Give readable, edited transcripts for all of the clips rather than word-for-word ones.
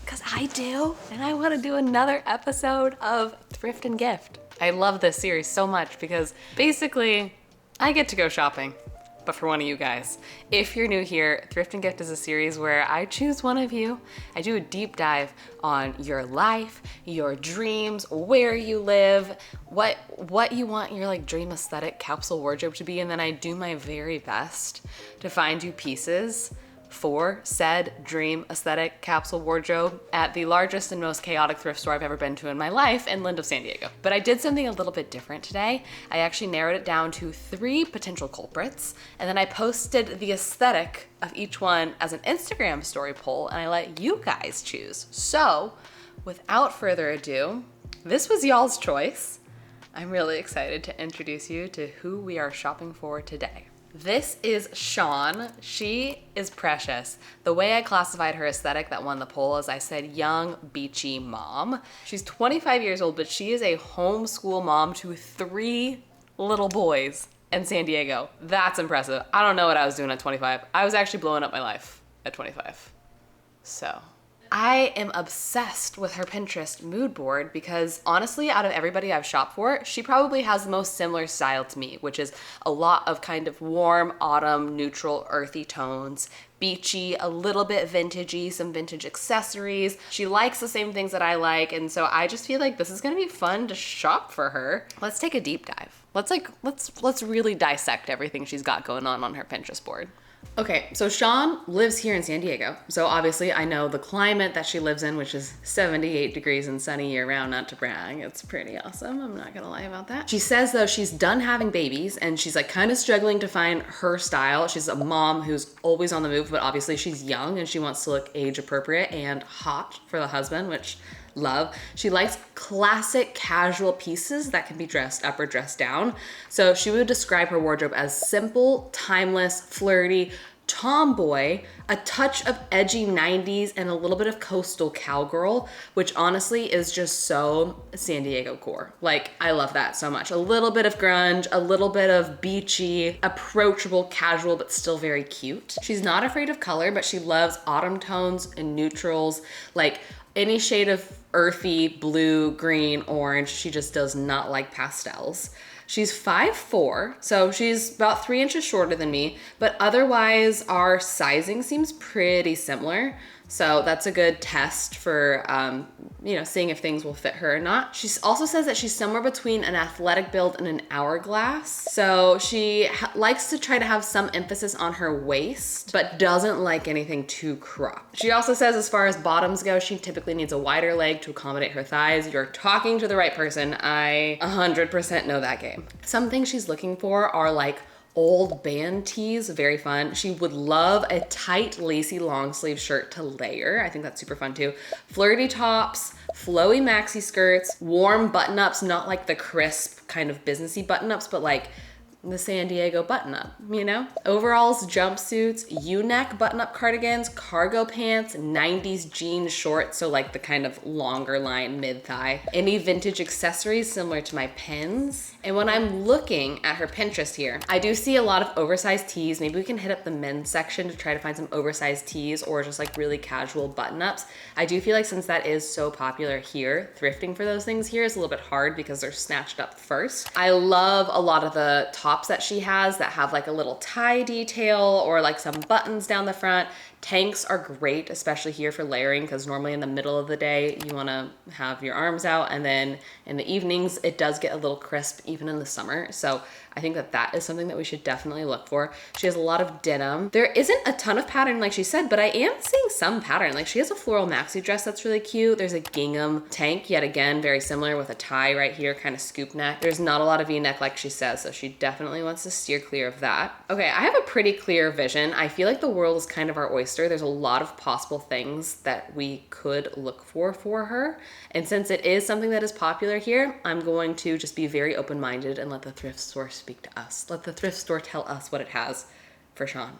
Because I do, and I want to do another episode of Thrift and Gift. I love this series so much because basically I get to go shopping, but for one of you guys. If you're new here, Thrift and Gift is a series where I choose one of you. I do a deep dive on your life, your dreams, where you live, what you want your like dream aesthetic capsule wardrobe to be, and then I do my very best to find you pieces for said dream aesthetic capsule wardrobe at the largest and most chaotic thrift store I've ever been to in my life in Lindo, San Diego. But I did something a little bit different today. I actually narrowed it down to 3 potential culprits, and then I posted the aesthetic of each one as an Instagram story poll, and I let you guys choose. So without further ado, this was y'all's choice. I'm really excited to introduce you to who we are shopping for today. This is Shawn. She is precious. The way I classified her aesthetic that won the poll is I said young, beachy mom. She's 25 years old, but she is a homeschool mom to 3 little boys in San Diego. That's impressive. I don't know what I was doing at 25. I was actually blowing up my life at 25. So I am obsessed with her Pinterest mood board because honestly, out of everybody I've shopped for, she probably has the most similar style to me, which is a lot of kind of warm, autumn, neutral, earthy tones, beachy, a little bit vintagey, some vintage accessories. She likes the same things that I like, and so I just feel like this is gonna be fun to shop for her. Let's take a deep dive. Let's really dissect everything she's got going on her Pinterest board. Okay, so Shawn lives here in San Diego. So obviously I know the climate that she lives in, which is 78 degrees and sunny year round, not to brag. It's pretty awesome. I'm not gonna lie about that. She says though she's done having babies and she's like kind of struggling to find her style. She's a mom who's always on the move, but obviously she's young and she wants to look age appropriate and hot for the husband, which love. She likes classic casual pieces that can be dressed up or dressed down. So she would describe her wardrobe as simple, timeless, flirty, tomboy, a touch of edgy 90s, and a little bit of coastal cowgirl, which honestly is just so San Diego core. Like, I love that so much. A little bit of grunge, a little bit of beachy, approachable, casual, but still very cute. She's not afraid of color, but she loves autumn tones and neutrals, like any shade of earthy, blue, green, orange. She just does not like pastels. She's 5'4", so she's about 3 inches shorter than me, but otherwise our sizing seems pretty similar. So that's a good test for, seeing if things will fit her or not. She also says that she's somewhere between an athletic build and an hourglass. So she likes to try to have some emphasis on her waist, but doesn't like anything too cropped. She also says as far as bottoms go, she typically needs a wider leg to accommodate her thighs. You're talking to the right person. I 100% know that game. Some things she's looking for are like old band tees, very fun. She would love a tight, lacy long sleeve shirt to layer. I think that's super fun too. Flirty tops, flowy maxi skirts, warm button-ups, not like the crisp kind of businessy button-ups, but like the San Diego button-up, you know? Overalls, jumpsuits, U-neck button-up cardigans, cargo pants, 90s jean shorts, so like the kind of longer line mid-thigh. Any vintage accessories similar to my pins. And when I'm looking at her Pinterest here, I do see a lot of oversized tees. Maybe we can hit up the men's section to try to find some oversized tees or just like really casual button-ups. I do feel like since that is so popular here, thrifting for those things here is a little bit hard because they're snatched up first. I love a lot of the tops that she has that have like a little tie detail or like some buttons down the front. Tanks are great, especially here for layering, because normally in the middle of the day, you wanna have your arms out, and then in the evenings, it does get a little crisp even in the summer. So I think that that is something that we should definitely look for. She has a lot of denim. There isn't a ton of pattern like she said, but I am seeing some pattern. Like she has a floral maxi dress that's really cute. There's a gingham tank, yet again, very similar with a tie right here, kind of scoop neck. There's not a lot of V-neck like she says, so she definitely wants to steer clear of that. Okay, I have a pretty clear vision. I feel like the world is kind of our oyster. There's a lot of possible things that we could look for her. And since it is something that is popular here, I'm going to just be very open-minded and let the thrift store speak to us. Let the thrift store tell us what it has for Shawn.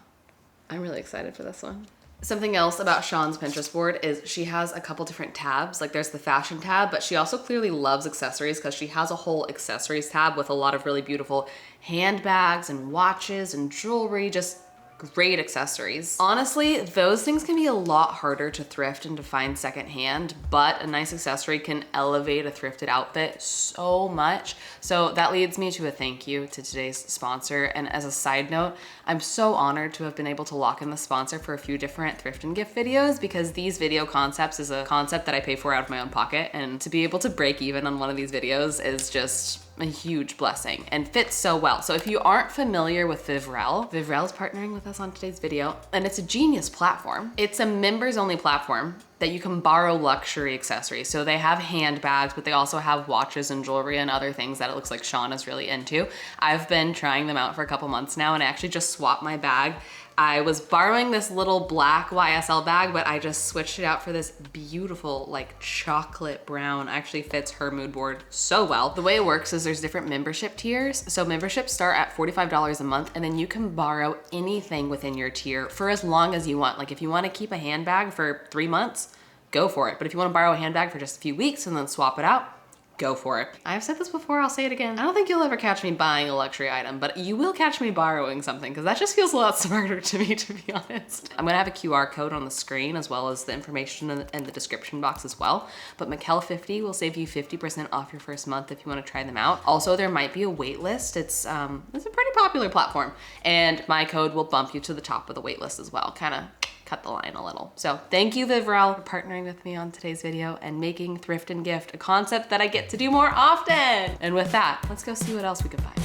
I'm really excited for this one. Something else about Shawn's Pinterest board is she has a couple different tabs. Like there's the fashion tab, but she also clearly loves accessories because she has a whole accessories tab with a lot of really beautiful handbags and watches and jewelry, just great accessories. Honestly, those things can be a lot harder to thrift and to find secondhand, but a nice accessory can elevate a thrifted outfit so much. So that leads me to a thank you to today's sponsor. And as a side note, I'm so honored to have been able to lock in the sponsor for a few different thrift and gift videos, because these video concepts is a concept that I pay for out of my own pocket. And to be able to break even on one of these videos is just a huge blessing and fits so well. So if you aren't familiar with Vivrel is partnering with us on today's video, and it's a genius platform. It's a members only platform that you can borrow luxury accessories. So they have handbags, but they also have watches and jewelry and other things that it looks like Shawn is really into. I've been trying them out for a couple months now, and I actually just swapped my bag. I was borrowing this little black YSL bag, but I just switched it out for this beautiful like chocolate brown. Actually fits her mood board so well. The way it works is there's different membership tiers. So memberships start at $45 a month, and then you can borrow anything within your tier for as long as you want. Like if you want to keep a handbag for 3 months, go for it. But if you want to borrow a handbag for just a few weeks and then swap it out, go for it. I've said this before, I'll say it again. I don't think you'll ever catch me buying a luxury item, but you will catch me borrowing something, because that just feels a lot smarter to me, to be honest. I'm gonna have a QR code on the screen as well as the information in the description box as well. But Michel50 will save you 50% off your first month if you wanna try them out. Also, there might be a wait list. It's a pretty popular platform, and my code will bump you to the top of the wait list as well. Kinda cut the line a little. So thank you, Vivrel, for partnering with me on today's video and making thrift and gift a concept that I get to do more often. And with that, let's go see what else we can find.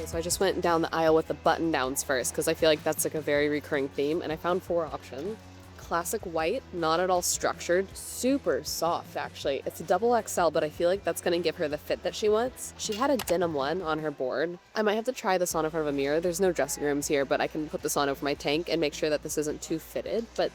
So I just went down the aisle with the button downs first, because I feel like that's like a very recurring theme, and I found 4 options. Classic white, not at all structured, super soft actually. It's a double XL, but I feel like that's gonna give her the fit that she wants. She had a denim one on her board. I might have to try this on in front of a mirror. There's no dressing rooms here, but I can put this on over my tank and make sure that this isn't too fitted, but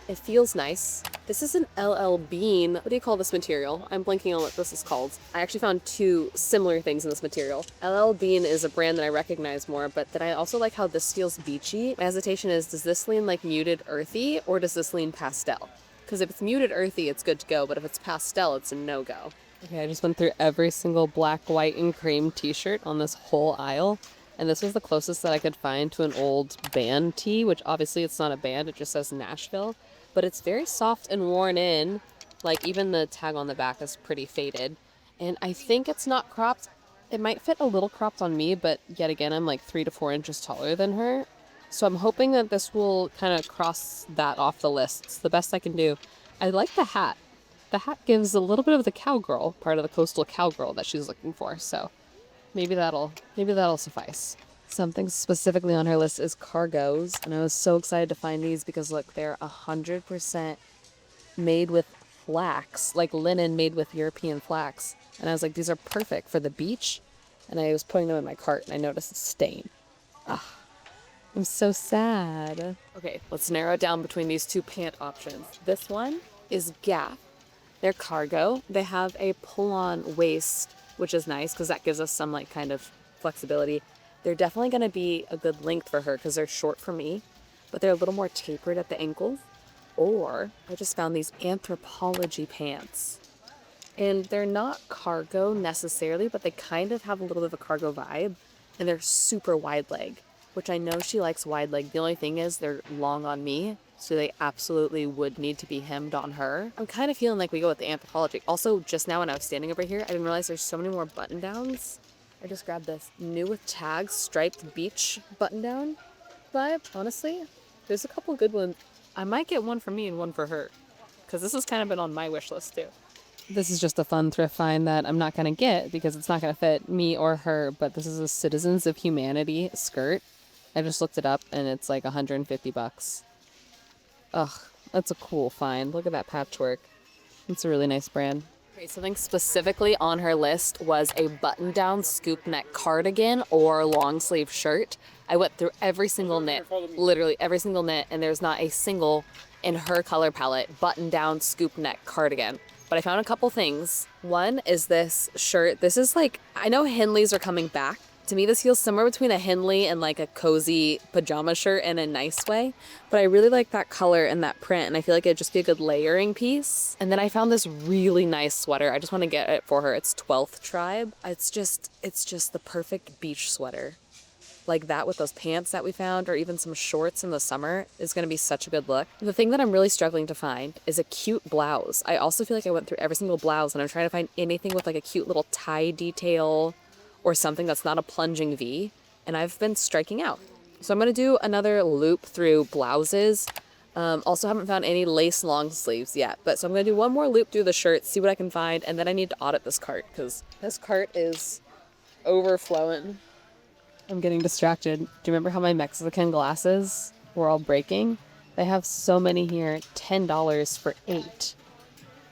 it feels nice. This is an LL Bean. What do you call this material? I'm blanking on what this is called. I actually found 2 similar things in this material. LL Bean is a brand that I recognize more, but then I also like how this feels beachy. My hesitation is, does this lean like muted earthy, or does this lean pastel? Because if it's muted earthy, it's good to go, but if it's pastel, it's a no-go. Okay, I just went through every single black, white, and cream t-shirt on this whole aisle, and this was the closest that I could find to an old band tee, which obviously it's not a band, it just says Nashville. But it's very soft and worn in. Like even the tag on the back is pretty faded. And I think it's not cropped. It might fit a little cropped on me, but yet again, I'm like 3 to 4 inches taller than her. So I'm hoping that this will kind of cross that off the list. It's the best I can do. I like the hat. The hat gives a little bit of the cowgirl, part of the coastal cowgirl that she's looking for. So maybe that'll suffice. Something specifically on her list is cargos, and I was so excited to find these because look, they're 100% made with flax, like linen made with European flax. And I was like, these are perfect for the beach. And I was putting them in my cart and I noticed a stain. I'm so sad. Okay, let's narrow it down between these 2 pant options. This one is Gap. They're cargo. They have a pull-on waist, which is nice because that gives us some like kind of flexibility. They're definitely going to be a good length for her because they're short for me, but they're a little more tapered at the ankles. Or I just found these Anthropology pants, and they're not cargo necessarily, but they kind of have a little bit of a cargo vibe, and they're super wide leg, which I know she likes wide leg. The only thing is they're long on me, so they absolutely would need to be hemmed on her. I'm kind of feeling like we go with the Anthropology. Also, just now when I was standing over here, I didn't realize there's so many more button downs. I just grabbed this new with tags striped beach button down vibe. Honestly, there's a couple good ones. I might get one for me and one for her, because this has kind of been on my wish list too. This is just a fun thrift find that I'm not going to get because it's not going to fit me or her, but this is a Citizens of Humanity skirt. I just looked it up and it's like 150 bucks. Ugh, that's a cool find. Look at that patchwork. It's a really nice brand. Okay, something specifically on her list was a button-down scoop neck cardigan or long sleeve shirt. I went through every single knit, literally every single knit, and there's not a single in her color palette button-down scoop neck cardigan. but I found a couple things. One is this shirt. This is like, I know Henleys are coming back. To me, this feels somewhere between a Henley and like a cozy pajama shirt in a nice way. But I really like that color and that print, and I feel like it'd just be a good layering piece. And then I found this really nice sweater. I just want to get it for her. It's 12th Tribe. It's just the perfect beach sweater. Like that with those pants that we found, or even some shorts in the summer, is going to be such a good look. The thing that I'm really struggling to find is a cute blouse. I also feel like I went through every single blouse, and I'm trying to find anything with like a cute little tie detail or something that's not a plunging V, and I've been striking out. So I'm going to do another loop through blouses. Also haven't found any lace long sleeves yet, but so I'm going to do one more loop through the shirts, see what I can find, and then I need to audit this cart because this cart is overflowing. I'm getting distracted. Do you remember how my Mexican glasses were all breaking? They have so many here, $10 for 8.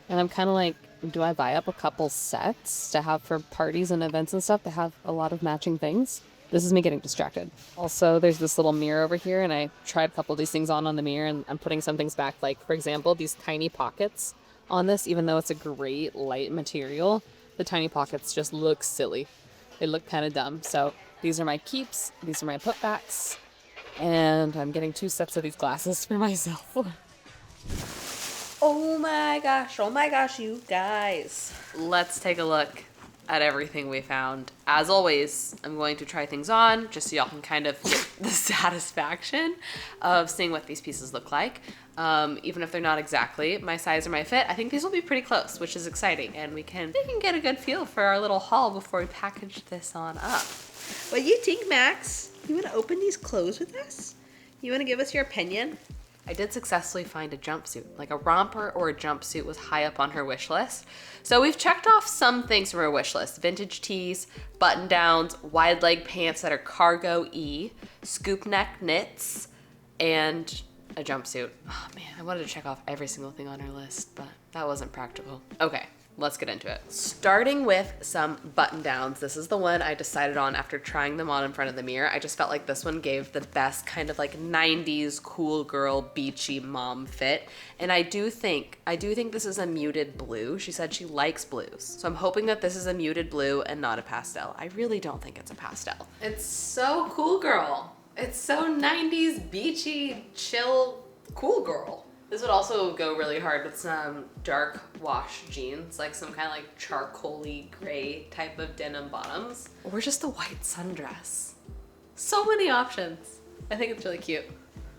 And I'm kind of like, do I buy up a couple sets to have for parties and events and stuff that have a lot of matching things? This is me getting distracted. Also, there's this little mirror over here, and I tried a couple of these things on the mirror, and I'm putting some things back. Like, for example, these tiny pockets on this, even though it's a great light material, the tiny pockets just look silly. They look kind of dumb. So these are my keeps. These are my putbacks. And I'm getting 2 sets of these glasses for myself. Oh my gosh, you guys. Let's take a look at everything we found. As always, I'm going to try things on just so y'all can kind of get the satisfaction of seeing what these pieces look like. Even if they're not exactly my size or my fit, I think these will be pretty close, which is exciting, and we can get a good feel for our little haul before we package this on up. What do you think, Max? You want to open these clothes with us? You want to give us your opinion? I did successfully find a jumpsuit. Like a romper or a jumpsuit was high up on her wish list. So we've checked off some things from her wish list. Vintage tees, button downs, wide leg pants that are cargo-y, scoop neck knits, and a jumpsuit. Oh man, I wanted to check off every single thing on her list, but that wasn't practical. Okay, let's get into it. Starting with some button downs. This is the one I decided on after trying them on in front of the mirror. I just felt like this one gave the best kind of like 90s cool girl beachy mom fit. And I do think this is a muted blue. She said she likes blues. So I'm hoping that this is a muted blue and not a pastel. I really don't think it's a pastel. It's so cool girl. It's so 90s beachy, chill, cool girl. This would also go really hard with some dark wash jeans, like some kind of like charcoaly gray type of denim bottoms, or just a white sundress. So many options. I think it's really cute.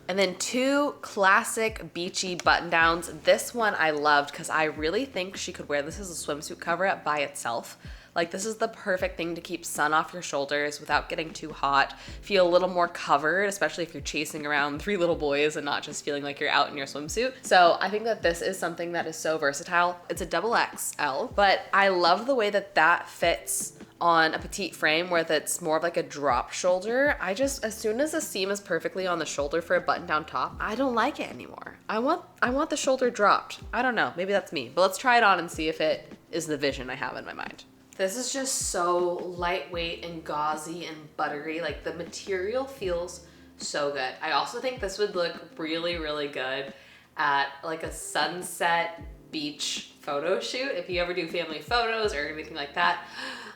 And then 2 classic beachy button downs. This one I loved because I really think she could wear this as a swimsuit cover-up by itself. Like this is the perfect thing to keep sun off your shoulders without getting too hot. Feel a little more covered, especially if you're chasing around 3 little boys and not just feeling like you're out in your swimsuit. So I think that this is something that is so versatile. It's a XXL, but I love the way that that fits on a petite frame where that's more of like a drop shoulder. As soon as the seam is perfectly on the shoulder for a button down top, I don't like it anymore. I want the shoulder dropped. I don't know, maybe that's me, but let's try it on and see if it is the vision I have in my mind. This is just so lightweight and gauzy and buttery. Like the material feels so good. I also think this would look really, really good at like a sunset beach photo shoot. If you ever do family photos or anything like that.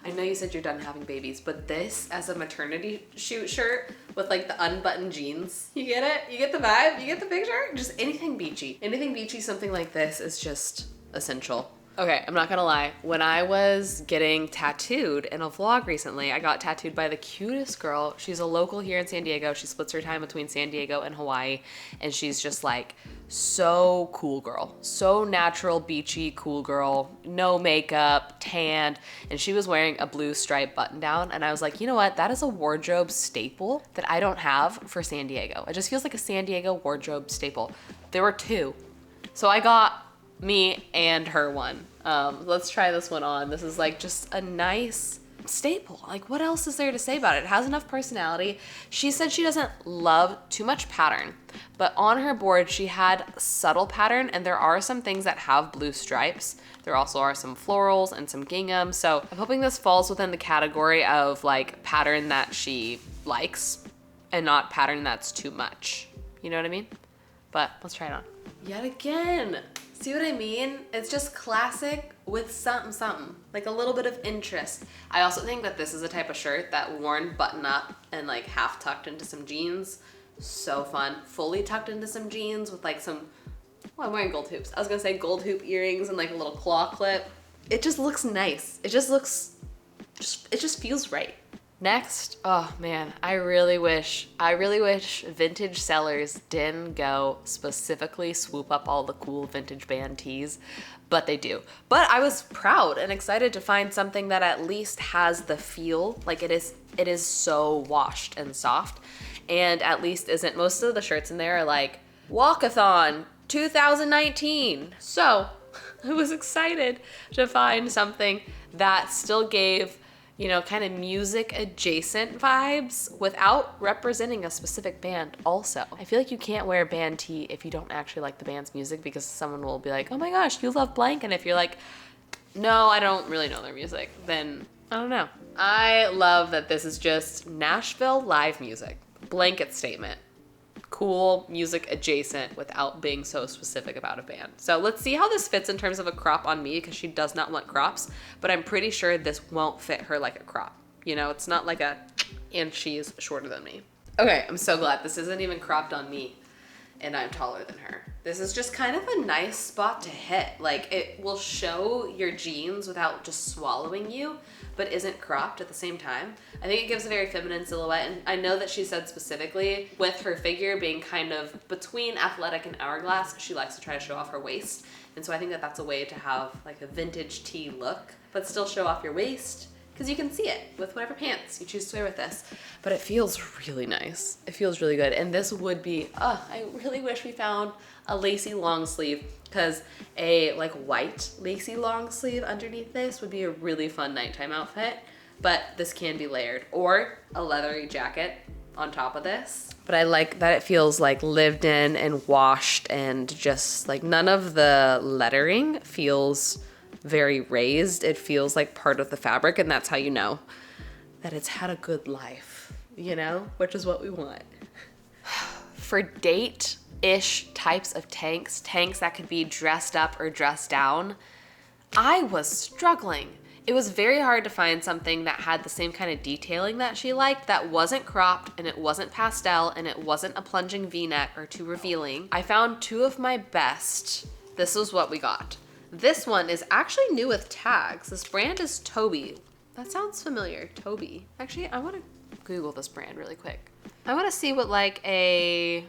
I know you said you're done having babies, but this as a maternity shoot shirt with like the unbuttoned jeans, you get it? You get the vibe? You get the picture? Just anything beachy. Anything beachy, something like this is just essential. Okay, I'm not gonna lie. When I was getting tattooed in a vlog recently, I got tattooed by the cutest girl. She's a local here in San Diego. She splits her time between San Diego and Hawaii, and she's just like so cool girl. So natural, beachy, cool girl. No makeup, tanned, and she was wearing a blue striped button down, and I was like, you know what? That is a wardrobe staple that I don't have for San Diego. It just feels like a San Diego wardrobe staple. There were 2. So I got me and her one. Let's try this one on. This is like just a nice staple. Like what else is there to say about it? It has enough personality. She said she doesn't love too much pattern, but on her board she had subtle pattern, and there are some things that have blue stripes. There also are some florals and some gingham. So I'm hoping this falls within the category of like pattern that she likes and not pattern that's too much. You know what I mean? But let's try it on. Yet again, See what I mean? It's just classic with something, like a little bit of interest. I also think that this is a type of shirt that worn button up and like half tucked into some jeans. So fun. Fully tucked into some jeans with like some, well, I'm wearing gold hoops. I was gonna say gold hoop earrings and like a little claw clip. It just looks nice. It just looks, it just feels right. Next, oh man, I really wish vintage sellers didn't go specifically swoop up all the cool vintage band tees, but they do. But I was proud and excited to find something that at least has the feel, like it is so washed and soft, and at least isn't, most of the shirts in there are like, Walkathon 2019. So I was excited to find something that still gave, you know, kind of music adjacent vibes without representing a specific band also. I feel like you can't wear a band tee if you don't actually like the band's music, because someone will be like, oh my gosh, you love blank. And if you're like, no, I don't really know their music, then I don't know. I love that this is just Nashville live music. Blanket statement. Cool music adjacent without being so specific about a band. So let's see how this fits in terms of a crop on me, because she does not want crops, but I'm pretty sure this won't fit her like a crop. You know, it's not like a, and she's shorter than me. Okay, I'm so glad this isn't even cropped on me and I'm taller than her. This is just kind of a nice spot to hit. Like, it will show your jeans without just swallowing you, but isn't cropped at the same time. I think it gives a very feminine silhouette, and I know that she said specifically with her figure being kind of between athletic and hourglass, she likes to try to show off her waist. And so I think that that's a way to have like a vintage tee look, but still show off your waist, because you can see it with whatever pants you choose to wear with this. But it feels really nice. It feels really good. And this would be, I really wish we found a lacy long sleeve, because a like white lacy long sleeve underneath this would be a really fun nighttime outfit. But this can be layered, or a leathery jacket on top of this. But I like that it feels like lived in and washed, and just like none of the lettering feels very raised. It feels like part of the fabric, and that's how you know that it's had a good life, you know, which is what we want. For date-ish types of tanks that could be dressed up or dressed down, I was struggling. It was very hard to find something that had the same kind of detailing that she liked, that wasn't cropped and it wasn't pastel and it wasn't a plunging V-neck or too revealing. I found two of my best. This was what we got. This one is actually new with tags. This brand is Toby. That sounds familiar, Toby. Actually, I want to Google this brand really quick. I want to see what like a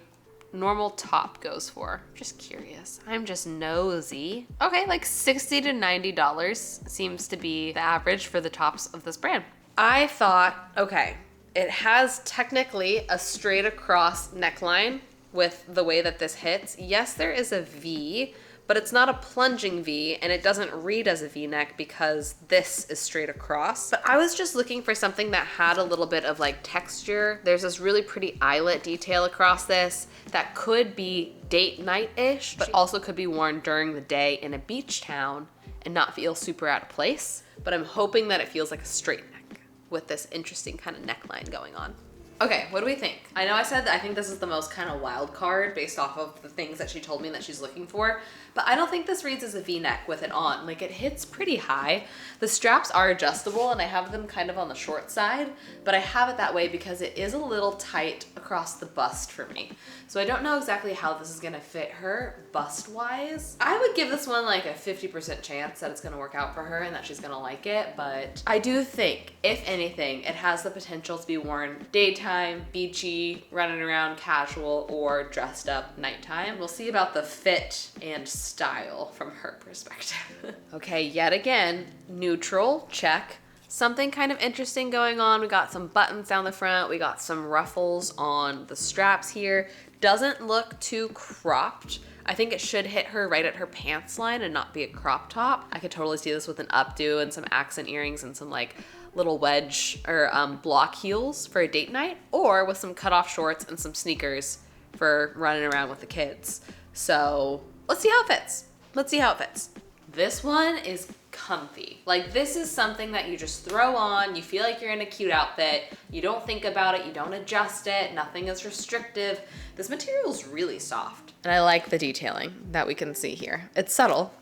normal top goes for. Just curious. I'm just nosy. Okay, like $60 to $90 seems to be the average for the tops of this brand. I thought, okay, it has technically a straight across neckline with the way that this hits. Yes, there is a V, but it's not a plunging V, and it doesn't read as a V-neck because this is straight across. But I was just looking for something that had a little bit of like texture. There's this really pretty eyelet detail across this that could be date night-ish, but also could be worn during the day in a beach town and not feel super out of place. But I'm hoping that it feels like a straight neck with this interesting kind of neckline going on. Okay, what do we think? I know I said that I think this is the most kind of wild card based off of the things that she told me that she's looking for, but I don't think this reads as a V-neck with it on. Like, it hits pretty high. The straps are adjustable and I have them kind of on the short side, but I have it that way because it is a little tight across the bust for me. So I don't know exactly how this is gonna fit her bust-wise. I would give this one like a 50% chance that it's gonna work out for her and that she's gonna like it, but I do think, if anything, it has the potential to be worn daytime, beachy, running around casual, or dressed up nighttime. We'll see about the fit and style from her perspective. Okay, yet again, neutral, check. Something kind of interesting going on. We got some buttons down the front. We got some ruffles on the straps here. Doesn't look too cropped. I think it should hit her right at her pants line and not be a crop top. I could totally see this with an updo and some accent earrings and some like little wedge or block heels for a date night, or with some cutoff shorts and some sneakers for running around with the kids. So let's see how it fits. Let's see how it fits. This one is comfy. Like, this is something that you just throw on, you feel like you're in a cute outfit, you don't think about it, you don't adjust it, nothing is restrictive. This material is really soft. And I like the detailing that we can see here. It's subtle,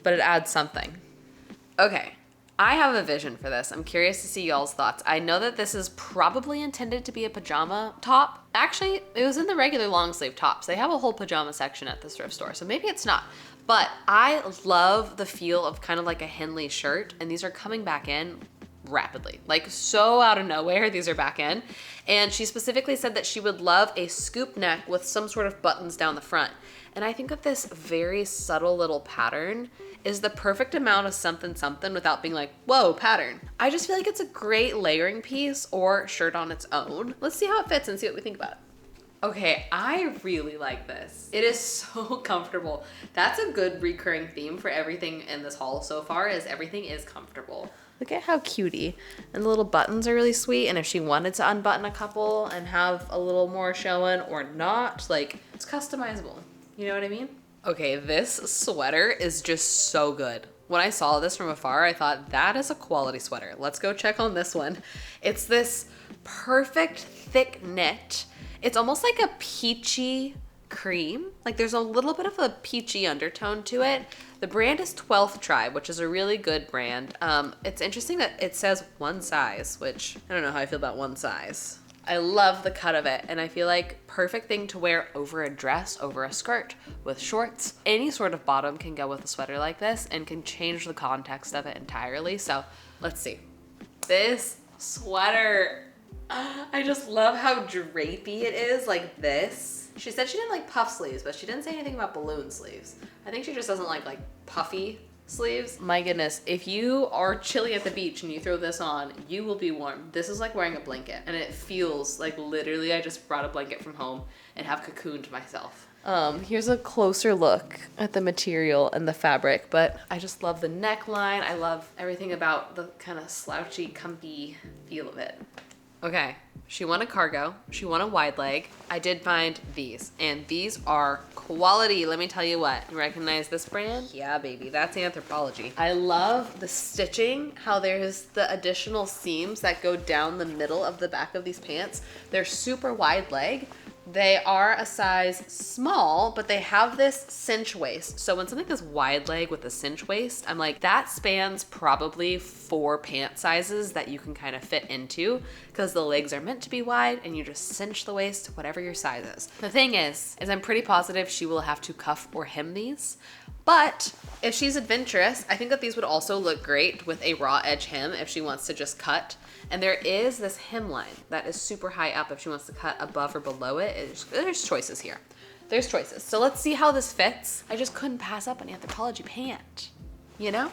but it adds something. Okay, I have a vision for this. I'm curious to see y'all's thoughts. I know that this is probably intended to be a pajama top. Actually, it was in the regular long sleeve tops. They have a whole pajama section at this thrift store, so maybe it's not. But I love the feel of kind of like a Henley shirt, and these are coming back in rapidly. Like, so out of nowhere, these are back in. And she specifically said that she would love a scoop neck with some sort of buttons down the front. And I think that this very subtle little pattern is the perfect amount of something something without being like, whoa, pattern. I just feel like it's a great layering piece or shirt on its own. Let's see how it fits and see what we think about it. Okay, I really like this. It is so comfortable. That's a good recurring theme for everything in this haul so far, is everything is comfortable. Look at how cutie. And the little buttons are really sweet. And if she wanted to unbutton a couple and have a little more showing or not, like, it's customizable. You know what I mean? Okay, this sweater is just so good. When I saw this from afar, I thought, that is a quality sweater. Let's go check on this one. It's this perfect thick knit. It's almost like a peachy cream. Like, there's a little bit of a peachy undertone to it. The brand is 12th Tribe, which is a really good brand. It's interesting that it says one size, which I don't know how I feel about one size. I love the cut of it, and I feel like perfect thing to wear over a dress, over a skirt, with shorts. Any sort of bottom can go with a sweater like this and can change the context of it entirely. So let's see. This sweater, I just love how drapey it is, like this. She said she didn't like puff sleeves, but she didn't say anything about balloon sleeves. I think she just doesn't like puffy sleeves. My goodness, if you are chilly at the beach and you throw this on, you will be warm. This is like wearing a blanket, and it feels like literally I just brought a blanket from home and have cocooned myself. Here's a closer look at the material and the fabric, but I just love the neckline. I love everything about the kind of slouchy, comfy feel of it. Okay, she won a cargo, she won a wide leg. I did find these, and these are quality. Let me tell you what, you recognize this brand? Yeah, baby, that's Anthropology. I love the stitching, how there's the additional seams that go down the middle of the back of these pants. They're super wide leg. They are a size small, but they have this cinch waist. So when something is wide leg with a cinch waist, I'm like, that spans probably 4 pant sizes that you can kind of fit into, because the legs are meant to be wide and you just cinch the waist to whatever your size is. The thing is I'm pretty positive she will have to cuff or hem these. But if she's adventurous, I think that these would also look great with a raw edge hem if she wants to just cut. And there is this hemline that is super high up if she wants to cut above or below it. There's choices here. There's choices. So let's see how this fits. I just couldn't pass up an Anthropology pant, you know?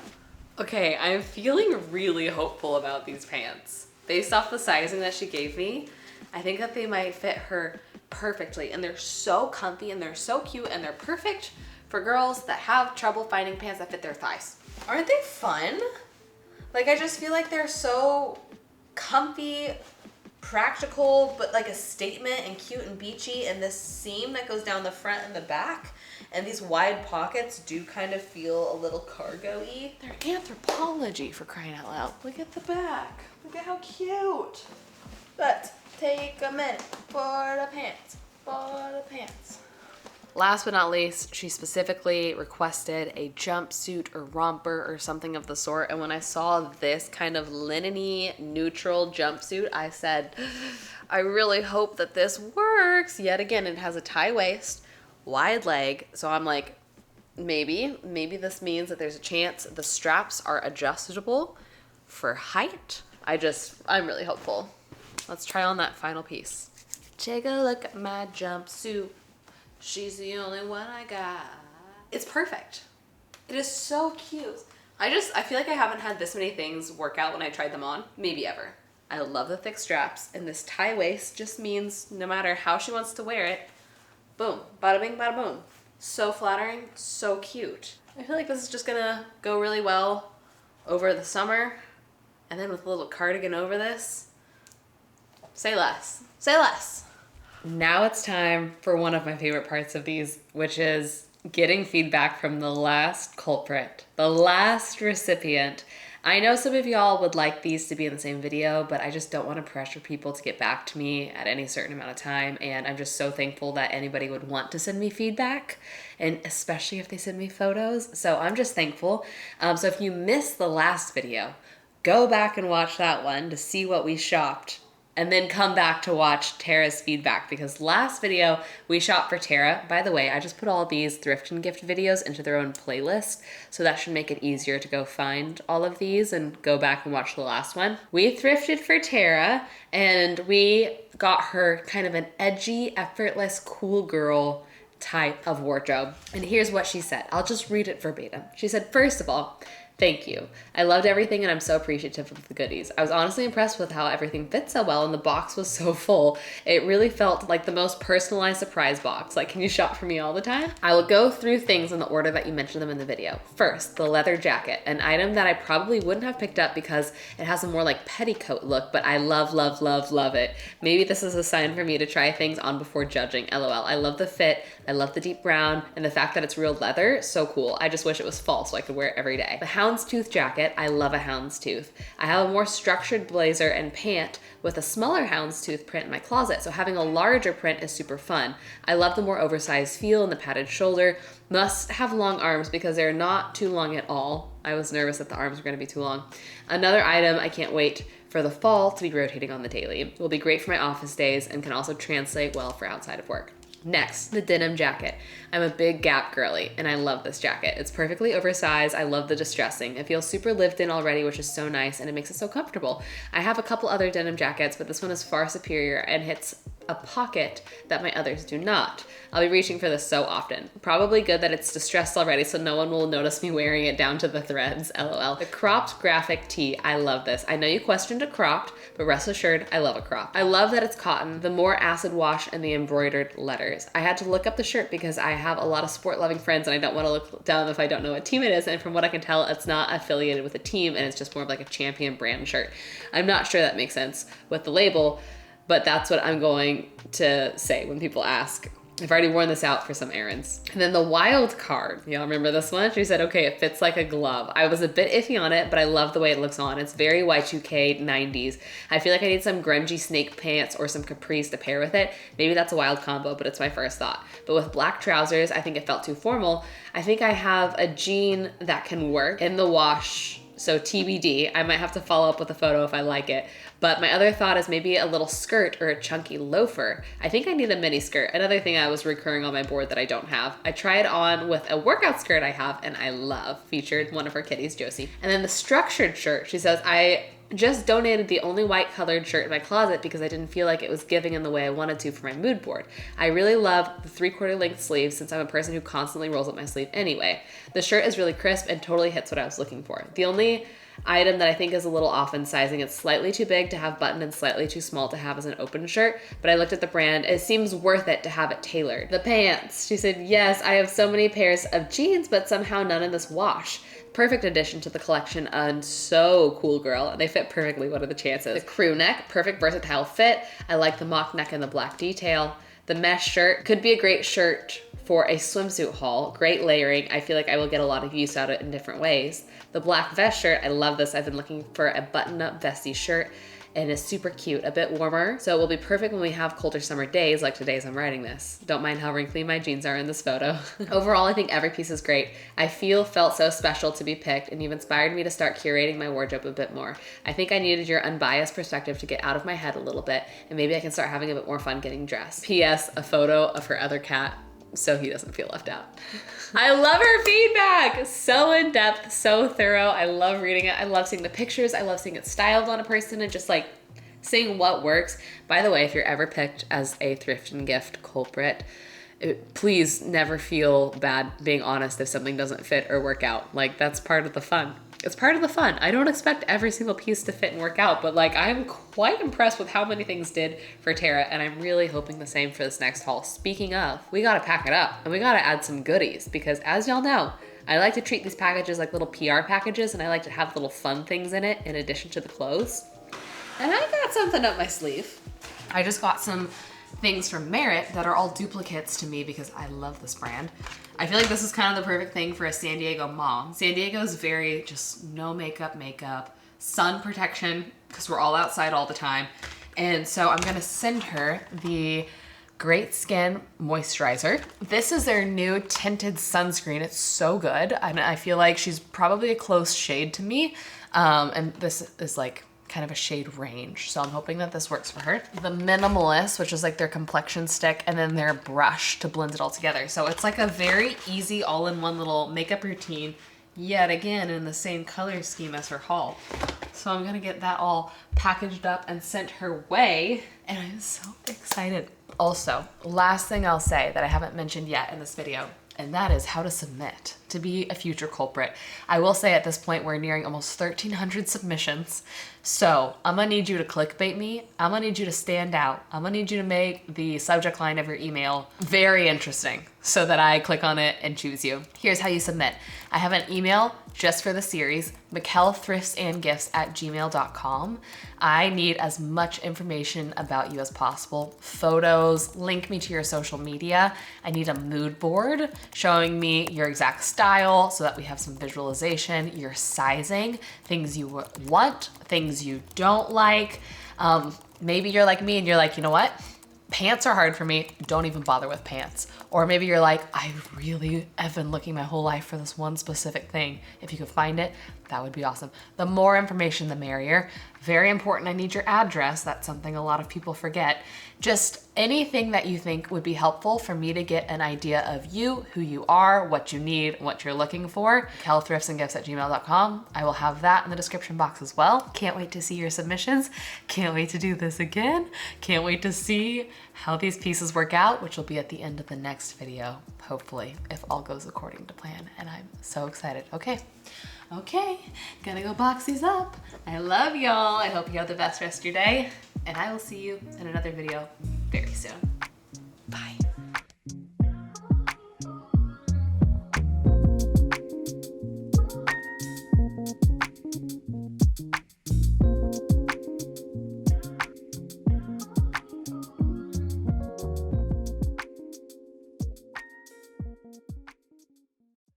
Okay, I'm feeling really hopeful about these pants. Based off the sizing that she gave me, I think that they might fit her perfectly. And they're so comfy and they're so cute and they're perfect for girls that have trouble finding pants that fit their thighs. Aren't they fun? Like, I just feel like they're so comfy, practical, but like a statement and cute and beachy, and this seam that goes down the front and the back, and these wide pockets do kind of feel a little cargo-y. They're Anthropology, for crying out loud. Look at the back. Look at how cute. Let's take a minute for the pants, for the pants. Last but not least, she specifically requested a jumpsuit or romper or something of the sort. And when I saw this kind of linen-y neutral jumpsuit, I said, I really hope that this works. Yet again, it has a tie waist, wide leg. So I'm like, maybe this means that there's a chance the straps are adjustable for height. I'm really hopeful. Let's try on that final piece. Take a look at my jumpsuit. She's the only one I got. It's perfect. It is so cute. I feel like I haven't had this many things work out when I tried them on. Maybe ever. I love the thick straps, and this tie waist just means no matter how she wants to wear it, boom, bada bing, bada boom. So flattering, so cute. I feel like this is just gonna go really well over the summer, and then with a little cardigan over this. Say less. Say less. Now it's time for one of my favorite parts of these, which is getting feedback from the last culprit, the last recipient. I know some of y'all would like these to be in the same video, but I just don't want to pressure people to get back to me at any certain amount of time. And I'm just so thankful that anybody would want to send me feedback, and especially if they send me photos. So I'm just thankful. So if you missed the last video, go back and watch that one to see what we shopped, and then come back to watch Tara's feedback, because last video we shopped for Tara. By the way, I just put all these thrift and gift videos into their own playlist, so that should make it easier to go find all of these and go back and watch the last one. We thrifted for Tara, and we got her kind of an edgy, effortless, cool girl type of wardrobe. And here's what she said. I'll just read it verbatim. She said, "First of all, thank you. I loved everything and I'm so appreciative of the goodies. I was honestly impressed with how everything fit so well and the box was so full. It really felt like the most personalized surprise box. Like, can you shop for me all the time?" I will go through things in the order that you mentioned them in the video. First, the leather jacket, an item that I probably wouldn't have picked up because it has a more like petticoat look, but I love, love, love, love it. Maybe this is a sign for me to try things on before judging. LOL. I love the fit. I love the deep brown and the fact that it's real leather. So cool. I just wish it was fall so I could wear it every day. The houndstooth jacket. I love a houndstooth. I have a more structured blazer and pant with a smaller houndstooth print in my closet, so having a larger print is super fun. I love the more oversized feel and the padded shoulder. Must have long arms because they're not too long at all. I was nervous that the arms were going to be too long. Another item I can't wait for the fall to be rotating on the daily. It will be great for my office days and can also translate well for outside of work. Next, the denim jacket. I'm a big Gap girly and I love this jacket. It's perfectly oversized. I love the distressing. It feels super lived in already, which is so nice, and it makes it so comfortable. I have a couple other denim jackets, but this one is far superior and hits a pocket that my others do not. I'll be reaching for this so often. Probably good that it's distressed already so no one will notice me wearing it down to the threads, LOL. The cropped graphic tee, I love this. I know you questioned a cropped, but rest assured, I love a crop. I love that it's cotton, the more acid wash, and the embroidered letters. I had to look up the shirt because I have a lot of sport-loving friends and I don't want to look down if I don't know what team it is, and from what I can tell, it's not affiliated with a team and it's just more of like a champion brand shirt. I'm not sure that makes sense with the label, but that's what I'm going to say when people ask. I've already worn this out for some errands. And then the wild card, y'all remember this one? She said, okay, it fits like a glove. I was a bit iffy on it, but I love the way it looks on. It's very Y2K 90s. I feel like I need some grungy snake pants or some capris to pair with it. Maybe that's a wild combo, but it's my first thought. But with black trousers, I think it felt too formal. I think I have a jean that can work in the wash. So TBD, I might have to follow up with a photo if I like it. But my other thought is maybe a little skirt or a chunky loafer. I think I need a mini skirt. Another thing I was recurring on my board that I don't have. I tried on with a workout skirt I have and I love. Featured one of her kitties, Josie. And then the structured shirt, she says, I just donated the only white colored shirt in my closet because I didn't feel like it was giving in the way I wanted to for my mood board. I really love the 3/4 length sleeve since I'm a person who constantly rolls up my sleeve anyway. The shirt is really crisp and totally hits what I was looking for. The only item that I think is a little off in sizing, it's slightly too big to have buttoned and slightly too small to have as an open shirt, but I looked at the brand, it seems worth it to have it tailored. The pants, she said, yes, I have so many pairs of jeans, but somehow none in this wash. Perfect addition to the collection and so cool, girl. They fit perfectly. What are the chances? The crew neck, perfect versatile fit. I like the mock neck and the black detail. The mesh shirt could be a great shirt for a swimsuit haul. Great layering. I feel like I will get a lot of use out of it in different ways. The black vest shirt, I love this. I've been looking for a button-up vesty shirt and it's super cute, a bit warmer. So it will be perfect when we have colder summer days like today as I'm writing this. Don't mind how wrinkly my jeans are in this photo. Overall, I think every piece is great. I felt so special to be picked, and you've inspired me to start curating my wardrobe a bit more. I think I needed your unbiased perspective to get out of my head a little bit, and maybe I can start having a bit more fun getting dressed. P.S. a photo of her other cat so he doesn't feel left out. I love her feedback. So in depth, so thorough. I love reading it. I love seeing the pictures. I love seeing it styled on a person and just like seeing what works. By the way, if you're ever picked as a thrift and gift culprit, please never feel bad being honest if something doesn't fit or work out. Like, that's part of the fun. It's part of the fun. I don't expect every single piece to fit and work out, but like, I'm quite impressed with how many things did for Tara, and I'm really hoping the same for this next haul. Speaking of, we gotta pack it up and we gotta add some goodies because, as y'all know, I like to treat these packages like little PR packages, and I like to have little fun things in it in addition to the clothes. And I got something up my sleeve. I just got some things from Merit that are all duplicates to me because I love this brand. I feel like this is kind of the perfect thing for a San Diego mom. San Diego is very just no makeup, sun protection, because we're all outside all the time. And so I'm gonna send her the Great Skin Moisturizer. This is their new tinted sunscreen. It's so good. I feel like she's probably a close shade to me. And this is like kind of a shade range. So I'm hoping that this works for her. The Minimalist, which is like their complexion stick, and then their brush to blend it all together. So it's like a very easy all-in-one little makeup routine, yet again in the same color scheme as her haul. So I'm gonna get that all packaged up and sent her way, and I'm so excited. Also, last thing I'll say that I haven't mentioned yet in this video, and that is how to submit to be a future culprit. I will say at this point, we're nearing almost 1,300 submissions. So I'm gonna need you to clickbait me. I'm gonna need you to stand out. I'm gonna need you to make the subject line of your email very interesting so that I click on it and choose you. Here's how you submit. I have an email just for the series, michelthriftsandgifts@gmail.com. I need as much information about you as possible. Photos, link me to your social media. I need a mood board showing me your exact style so that we have some visualization, your sizing, things you want, things you don't like. Maybe you're like me and you're like, you know what? Pants are hard for me, don't even bother with pants. Or maybe you're like, I really have been looking my whole life for this one specific thing. If you could find it, that would be awesome. The more information, the merrier. Very important, I need your address. That's something a lot of people forget. Just anything that you think would be helpful for me to get an idea of you, who you are, what you need, what you're looking for. michelthriftsandgifts@gmail.com. I will have that in the description box as well. Can't wait to see your submissions. Can't wait to do this again. Can't wait to see how these pieces work out, which will be at the end of the next video, hopefully, if all goes according to plan. And I'm so excited. Okay, gonna go box these up. I love y'all. I hope you have the best rest of your day, and I will see you in another video very soon. Bye.